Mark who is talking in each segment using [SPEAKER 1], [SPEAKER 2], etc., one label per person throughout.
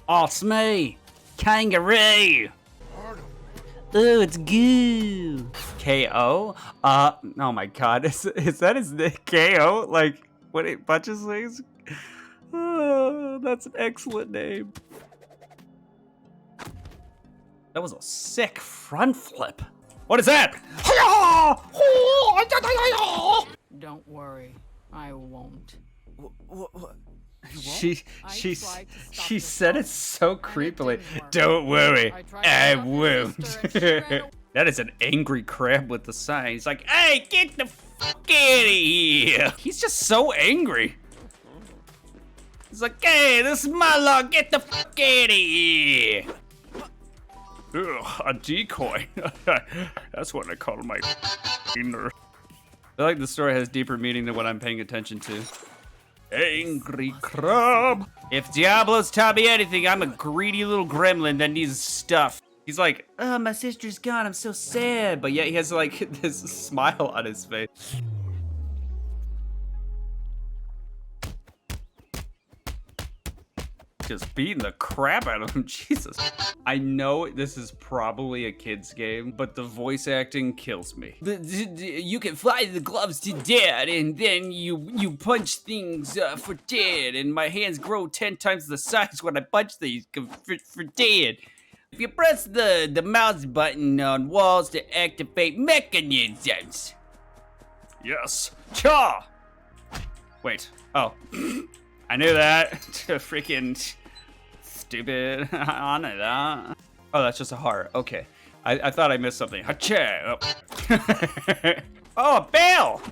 [SPEAKER 1] Oh, it's me, kangaroo. Ooh, it's goo. KO? Oh my god, is that his name? KO? Like, what it punches things? Oh, that's an excellent name. That was a sick front flip. What is that?
[SPEAKER 2] Don't worry, I won't.
[SPEAKER 1] She said it so creepily. Don't worry, I won't. That is an angry crab with the sign. He's like, hey, get the fuck out of here. He's just so angry. He's like, hey, this is my luck. Get the fuck out of here. Ugh, a decoy. That's what I call my I feel like the story has deeper meaning than what I'm paying attention to. Angry crab. If Diablo's taught me anything, I'm a greedy little gremlin that needs stuff. He's like, oh, my sister's gone, I'm so sad. But yet he has like this smile on his face. Just beating the crap out of him, Jesus. I know this is probably a kid's game, but the voice acting kills me. You can fly the gloves to dead, and then you punch things for dead, and my hands grow 10 times the size when I punch things for dead. If you press the mouse button on walls to activate mechanisms. Yes, cha! Wait, oh. I knew that. Freaking stupid. I know that. Oh, that's just a heart. Okay. I thought I missed something. Hacha! Oh. Oh, a bell!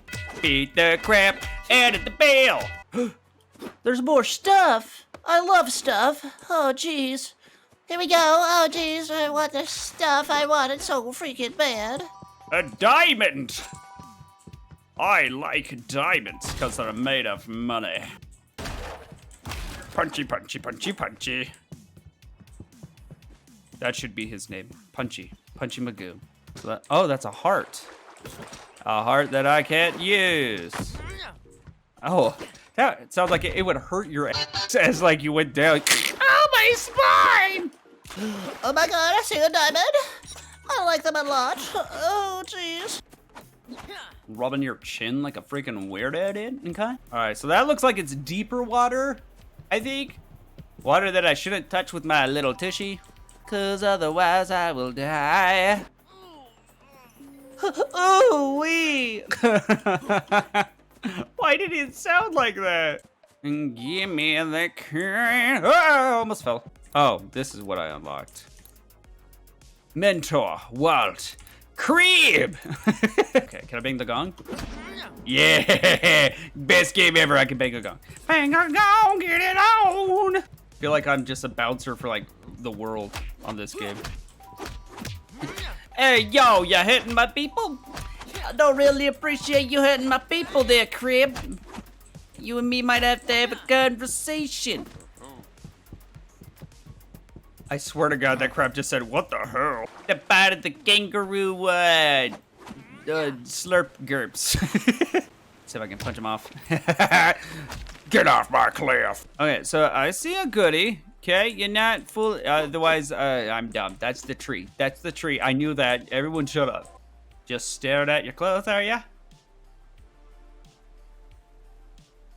[SPEAKER 1] Beat the crap out of the bell!
[SPEAKER 3] There's more stuff. I love stuff. Oh, jeez. Here we go. Oh, jeez. I want the stuff. I want it so freaking bad.
[SPEAKER 1] A diamond! I like diamonds because they're made of money. Punchy, punchy, punchy, punchy. That should be his name. Punchy. Punchy Magoo. So oh, that's a heart. A heart that I can't use. Oh, that sounds like it would hurt your ass as like you went down. Oh, my spine!
[SPEAKER 3] Oh my god, I see a diamond. I like them a lot. Oh, jeez.
[SPEAKER 1] Rubbing your chin like a freaking weirdo did? Okay. All right, so that looks like it's deeper water. I think. Water that I shouldn't touch with my little tushy. Cause otherwise I will die. Ooh wee! Why did it sound like that? Give me the can. Oh, I almost fell. Oh, this is what I unlocked. Mentor, Walt, Crib! Okay, can I bang the gong? Yeah! Best game ever, I can bang a gong. Bang a gong, get it on! I feel like I'm just a bouncer for like the world on this game. Hey, yo, you hitting my people? I don't really appreciate you hitting my people there, Crib. You and me might have to have a conversation. I swear to God, that crap just said, what the hell? The bite of the kangaroo, slurp gerps. See if I can punch him off. Get off my cliff. Okay, so I see a goodie. Okay, you're not full, otherwise, I'm dumb. That's the tree. That's the tree. I knew that. Everyone shut up. Just staring at your clothes, are ya?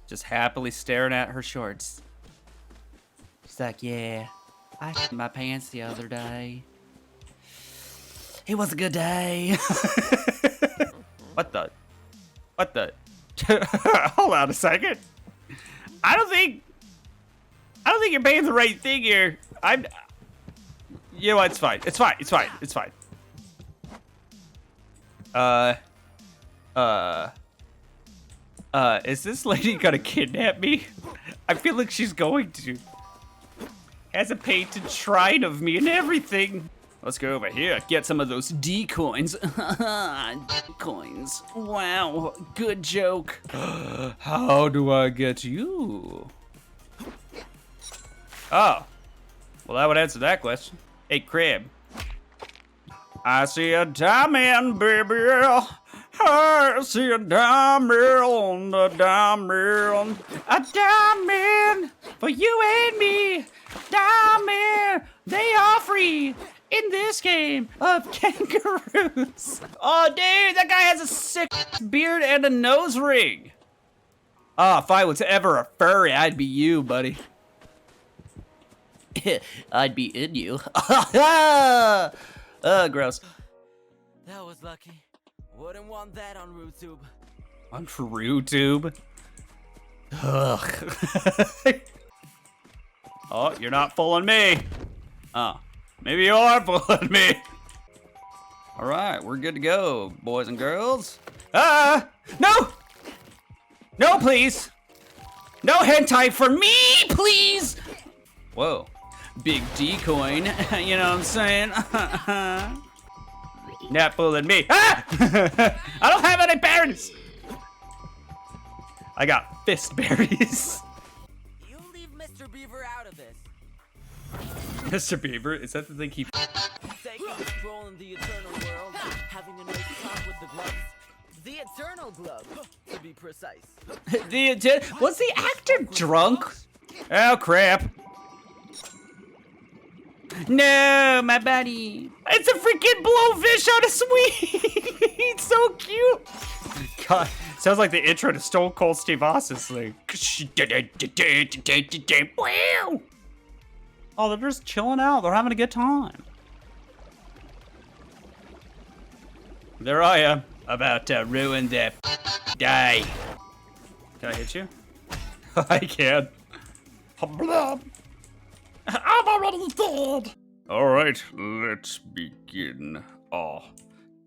[SPEAKER 1] Just happily staring at her shorts. She's like, yeah, I shit my pants the other day. It was a good day. What the? Hold on a second. I don't think you're paying the right thing here. You know what? It's fine. It's fine. It's fine. It's fine. Is this lady gonna kidnap me? I feel like she's going to. Has a painted shrine of me and everything. Let's go over here. Get some of those D-coins. D-coins. Wow, good joke. How do I get you? Oh. Well, that would answer that question. Hey, Crab. I see a diamond, baby. I see a diamond on the diamond. A diamond for you and me. Damn, they are free in this game of kangaroos. Oh, dude, that guy has a sick beard and a nose ring. Ah, if I was ever a furry, I'd be you, buddy. I'd be in you. Gross.
[SPEAKER 4] That was lucky. Wouldn't want that on RooTube.
[SPEAKER 1] On RooTube? Ugh. Oh, you're not fooling me. Oh, maybe you are fooling me. All right, we're good to go, boys and girls. No! No, please. No hentai for me, please. Whoa, big D coin. You know what I'm saying? Not fooling me. Ah! I don't have any berries. I got fist berries.
[SPEAKER 4] You leave Mr. Beaver out of this.
[SPEAKER 1] Mr. Beaver, is that the thing he?
[SPEAKER 4] Taking control in the eternal world, having a nice talk with the gloves. The eternal glove, to be precise.
[SPEAKER 1] Was the actor drunk? Oh crap! No, my buddy. It's a freaking blowfish on a sweet. It's so cute. God, sounds like the intro to Stone Cold Steve Austin's thing. Wow. Oh, they're just chilling out. They're having a good time. There I am, about to ruin the day. Can I hit you? I can. I'm already dead. All right, let's begin our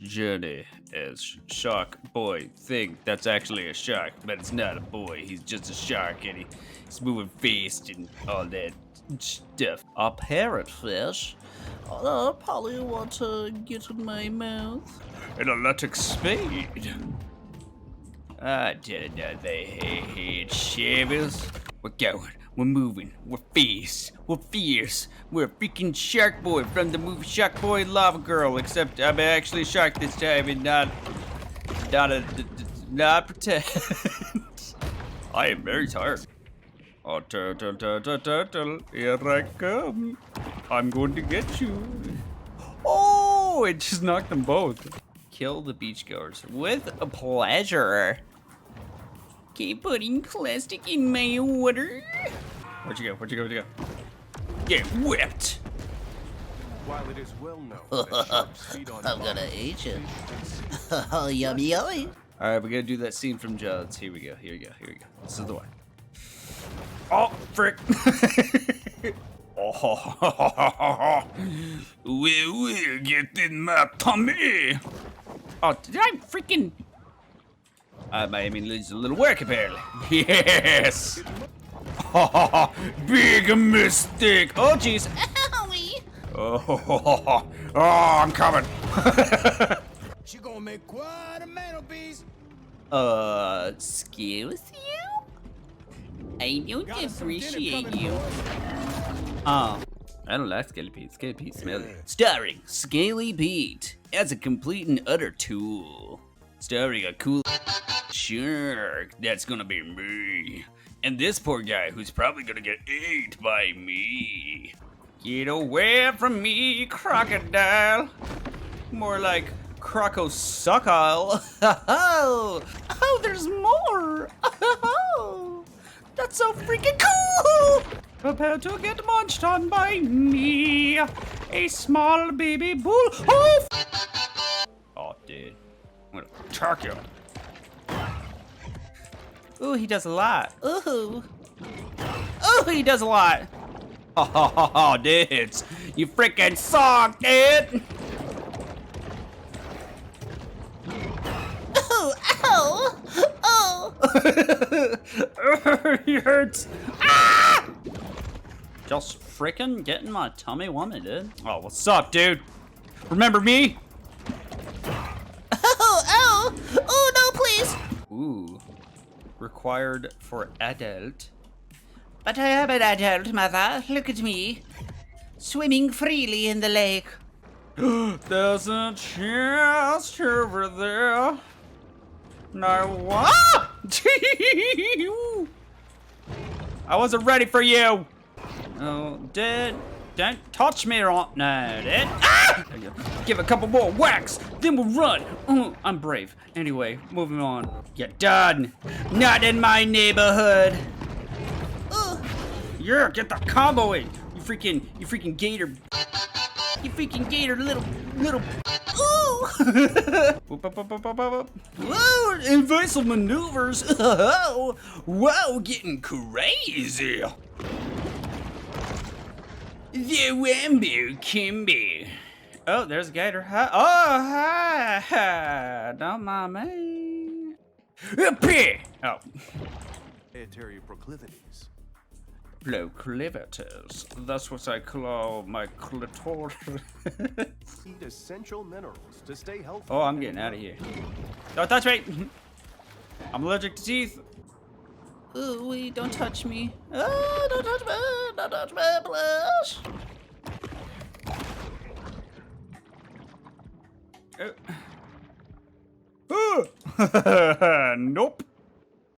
[SPEAKER 1] journey as Shark Boy thing. That's actually a shark, but it's not a boy. He's just a shark, and he's moving fast and all that stuff. A parrotfish.
[SPEAKER 3] I probably want to get in my mouth.
[SPEAKER 1] An electric spade. I didn't know they hate shavers. We're going. We're moving. We're fierce. We're fierce. We're a freaking Shark Boy from the movie Shark Boy Lava Girl. Except I'm actually a shark this time and not pretend. I am very tired. Oh, turtle, here I come. I'm going to get you. Oh, it just knocked them both. Kill the beachgoers with a pleasure. Keep putting plastic in my water. Where'd you go? Where'd you go? Where'd you go? Get whipped.
[SPEAKER 5] While it is well known that sharks feed on
[SPEAKER 3] I'm gonna eat you. Oh, yummy, yummy.
[SPEAKER 1] All right, we're gonna do that scene from Judds. Here we go. Here we go. Here we go. This is the way. Oh, frick. Oh, we'll get in my tummy. Oh, did I freaking? I mean, it's a little work apparently. Yes. Oh, big mistake. Oh, jeez.
[SPEAKER 3] Owie.
[SPEAKER 1] Oh, I'm coming.
[SPEAKER 5] She gonna make quite a mantelpiece.
[SPEAKER 3] Excuse you? I don't appreciate you.
[SPEAKER 1] Oh, I don't like Scaly Pete. Scaly Pete smelly. Starring Scaly Pete as a complete and utter tool. Starring a cool shark that's gonna be me. And this poor guy who's probably gonna get ate by me. Get away from me, crocodile. More like crocossuckle. Oh, there's more. Oh, that's so freaking cool. Prepare to get munched on by me, a small baby bull. Oh, oh dude. I'm gonna attack you. Ooh, he does a lot. Ooh. Ooh, he does a lot. Oh, dudes. You freaking suck, dude.
[SPEAKER 3] Oh, ow. Oh.
[SPEAKER 1] He hurts. Ah! Just freaking getting my tummy woman, dude. Oh, what's up, dude? Remember me?
[SPEAKER 3] Oh, no, please.
[SPEAKER 1] Ooh. Required for adult.
[SPEAKER 3] But I am an adult, mother. Look at me. Swimming freely in the lake.
[SPEAKER 1] There's a chest over there. No, what? I wasn't ready for you. Oh, Dad, don't touch me right now, Dad. Ah! Give a couple more whacks, then we'll run. I'm brave. Anyway, moving on. You're done. Not in my neighborhood. Yeah, get the combo in. You freaking gator. You freaking gator, little. Ooh! Whoa, invasive maneuvers. Whoa, getting crazy. The Wambu Kimby. Oh, there's a gator. Hi. Oh, hi. Don't mind me. Oh.
[SPEAKER 6] Dietary proclivities.
[SPEAKER 1] Proclivities. That's what I call my clitoris.
[SPEAKER 6] Eat essential minerals to stay healthy.
[SPEAKER 1] Oh, I'm getting out of here. Don't touch me. I'm allergic to teeth. Ooh, don't touch me.
[SPEAKER 3] Oh, don't touch me. Don't touch me, please.
[SPEAKER 1] Oh. Nope.